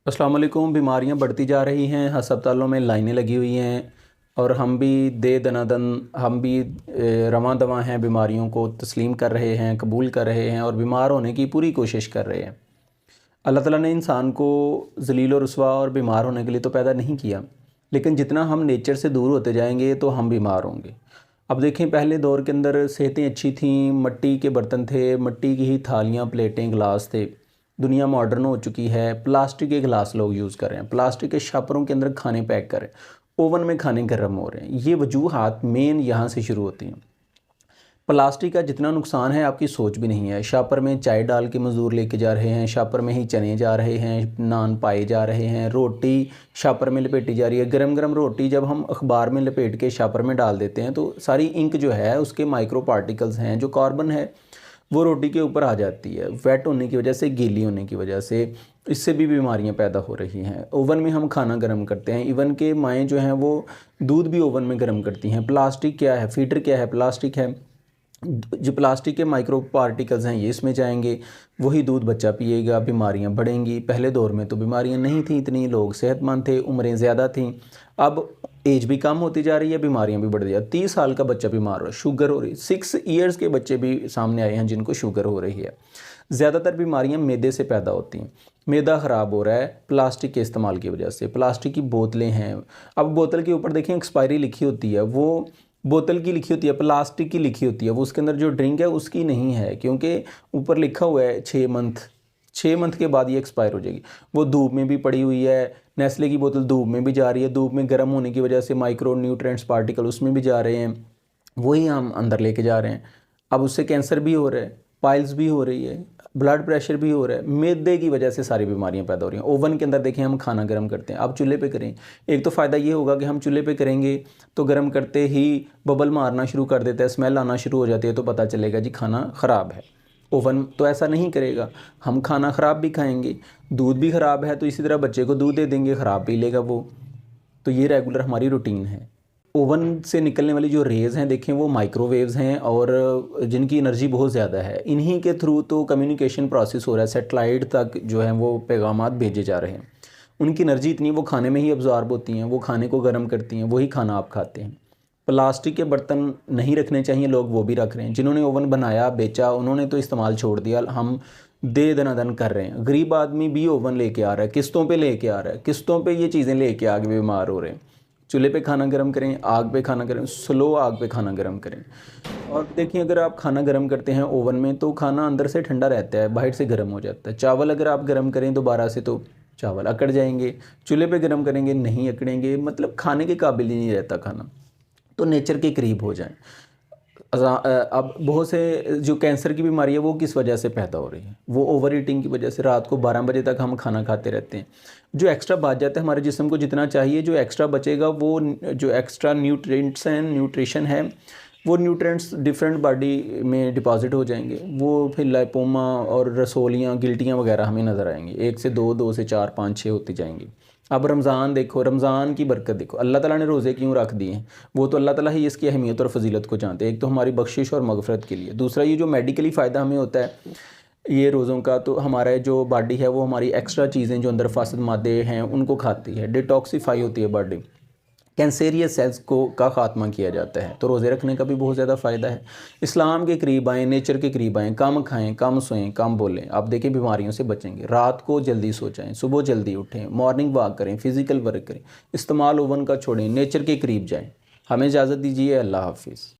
अस्सलाम वालेकुम। बीमारियां बढ़ती जा रही हैं, अस्पतालों में लाइनें लगी हुई हैं और हम भी दे दनादन हम भी रवां दवां हैं, बीमारियों को तस्लीम कर रहे हैं, कबूल कर रहे हैं और बीमार होने की पूरी कोशिश कर रहे हैं। अल्लाह ताला ने इंसान को ज़लील और रुसवा और बीमार होने के लिए तो पैदा नहीं किया, लेकिन जितना हम नेचर से दूर होते जाएंगे तो हम बीमार होंगे। अब देखें, पहले दौर के अंदर सेहतें अच्छी थीं, मिट्टी के बर्तन थे, मिट्टी की ही थालियाँ, प्लेटें, गिलास थे। दुनिया मॉडर्न हो चुकी है, प्लास्टिक के गिलास लोग यूज़ कर रहे हैं, प्लास्टिक के शापरों के अंदर खाने पैक कर रहे हैं, ओवन में खाने गर्म हो रहे हैं। ये वजूहात मेन यहाँ से शुरू होती हैं। प्लास्टिक का जितना नुकसान है आपकी सोच भी नहीं है। शापर में चाय डाल के मज़दूर लेके जा रहे हैं, शापर में ही चने जा रहे हैं, नान पाए जा रहे हैं, रोटी शापर में लपेटी जा रही है। गरम गरम रोटी जब हम अखबार में लपेट के शापर में डाल देते हैं तो सारी इंक जो है, उसके माइक्रो पार्टिकल्स हैं, जो कार्बन है वो रोटी के ऊपर आ जाती है। वेट होने की वजह से, गीली होने की वजह से इससे भी बीमारियां पैदा हो रही हैं। ओवन में हम खाना गर्म करते हैं, इवन के माएँ जो हैं वो दूध भी ओवन में गर्म करती हैं। प्लास्टिक क्या है, फीटर क्या है, प्लास्टिक है। जो प्लास्टिक के माइक्रो पार्टिकल्स हैं ये इसमें जाएंगे, वही दूध बच्चा पिएगा, बीमारियां बढ़ेंगी। पहले दौर में तो बीमारियां नहीं थी इतनी, लोग सेहतमंद थे, उम्रें ज़्यादा थीं। अब एज भी कम होती जा रही है, बीमारियां भी बढ़ रही है। 30 साल का बच्चा बीमार हो रहा है, शुगर हो रही है। 6 ईयर्स के बच्चे भी सामने आए हैं जिनको शुगर हो रही है। ज़्यादातर बीमारियां मैदे से पैदा होती हैं। मैदा ख़राब हो रहा है प्लास्टिक के इस्तेमाल की वजह से। प्लास्टिक की बोतलें हैं, अब बोतल के ऊपर देखें एक्सपायरी लिखी होती है, वो बोतल की लिखी होती है, प्लास्टिक की लिखी होती है, वो उसके अंदर जो ड्रिंक है उसकी नहीं है, क्योंकि ऊपर लिखा हुआ है 6 मंथ के बाद ये एक्सपायर हो जाएगी। वो धूप में भी पड़ी हुई है, नेस्ले की बोतल धूप में भी जा रही है, धूप में गर्म होने की वजह से माइक्रो न्यूट्रिएंट्स पार्टिकल उसमें भी जा रहे हैं, वही हम अंदर लेके जा रहे हैं। अब उससे कैंसर भी हो रहा है, पाइल्स भी हो रही है, ब्लड प्रेशर भी हो रहा है। मैदे की वजह से सारी बीमारियां पैदा हो रही हैं। ओवन के अंदर देखें हम खाना गर्म करते हैं, अब चूल्हे पे करें। एक तो फ़ायदा ये होगा कि हम चूल्हे पे करेंगे तो गर्म करते ही बबल मारना शुरू कर देता है, स्मेल आना शुरू हो जाती है, तो पता चलेगा जी खाना ख़राब है। ओवन तो ऐसा नहीं करेगा, हम खाना ख़राब भी खाएंगे। दूध भी ख़राब है तो इसी तरह बच्चे को दूध दे देंगे, ख़राब पी लेगा वो। तो ये रेगुलर हमारी रूटीन है। ओवन से निकलने वाली जो रेज़ हैं देखें, वो माइक्रोवेव्स हैं और जिनकी एनर्जी बहुत ज़्यादा है। इन्हीं के थ्रू तो कम्युनिकेशन प्रोसेस हो रहा है, सैटेलाइट तक जो है वो पैगामात भेजे जा रहे हैं। उनकी एनर्जी इतनी, वो खाने में ही अब्जॉर्ब होती हैं, वो खाने को गर्म करती हैं, वही खाना आप खाते हैं। प्लास्टिक के बर्तन नहीं रखने चाहिए, लोग वो भी रख रहे हैं। जिन्होंने ओवन बनाया बेचा उन्होंने तो इस्तेमाल छोड़ दिया, हम दे दनादन कर रहे हैं। गरीब आदमी भी ओवन लेके आ रहा है, किस्तों पे लेके आ रहा है, किस्तों पे ये चीज़ें लेके आके बीमार हो रहे हैं। चूल्हे पे खाना गर्म करें, आग पे खाना करें, स्लो आग पे खाना गर्म करें। और देखिए, अगर आप खाना गर्म करते हैं ओवन में तो खाना अंदर से ठंडा रहता है, बाहर से गर्म हो जाता है। चावल अगर आप गर्म करें दोबारा से तो चावल अकड़ जाएंगे, चूल्हे पे गर्म करेंगे नहीं अकड़ेंगे, मतलब खाने के काबिल ही नहीं रहता खाना। तो नेचर के करीब हो जाएं। अब बहुत से जो कैंसर की बीमारी है वो किस वजह से पैदा हो रही है, वो ओवर ईटिंग की वजह से। रात को 12 बजे तक हम खाना खाते रहते हैं, जो एक्स्ट्रा बच जाता है हमारे जिस्म को जितना चाहिए, जो एक्स्ट्रा बचेगा वो जो एक्स्ट्रा न्यूट्रिएंट्स हैं, न्यूट्रिशन है, वो न्यूट्रिएंट्स डिफरेंट बॉडी में डिपॉजिट हो जाएंगे। वो फिर लाइपोमा और रसोलियाँ, गिल्टियाँ वगैरह हमें नज़र आएंगी। 1 से 2, 2 से 4, 5, 6 होती जाएंगी। अब रमज़ान देखो, रमज़ान की बरकत देखो, अल्लाह ताला ने रोज़े क्यों रख दिए हैं, वो तो अल्लाह ताला ही इसकी अहमियत और फजीलत को जानते हैं। एक तो हमारी बख्शिश और मगफ़रत के लिए, दूसरा ये जो मेडिकली फ़ायदा हमें होता है ये रोज़ों का, तो हमारा जो बॉडी है वो हमारी एक्स्ट्रा चीज़ें जो अंदर फासद मादे हैं उनको खाती है, डिटॉक्सीफाई होती है बॉडी, कैंसेरियस सेल्स को का ख़ात्मा किया जाता है। तो रोज़े रखने का भी बहुत ज़्यादा फ़ायदा है। इस्लाम के करीब आएँ, नेचर के करीब आएँ, कम खाएँ, कम सोएं, कम बोलें। आप देखें बीमारियों से बचेंगे। रात को जल्दी सो जाएँ, सुबह जल्दी उठें, मॉर्निंग वॉक करें, फ़िज़िकल वर्क करें, इस्तेमाल ओवन का छोड़ें, नेचर के करीब जाएँ। हमें इजाज़त दीजिए, अल्लाह हाफ़िज़।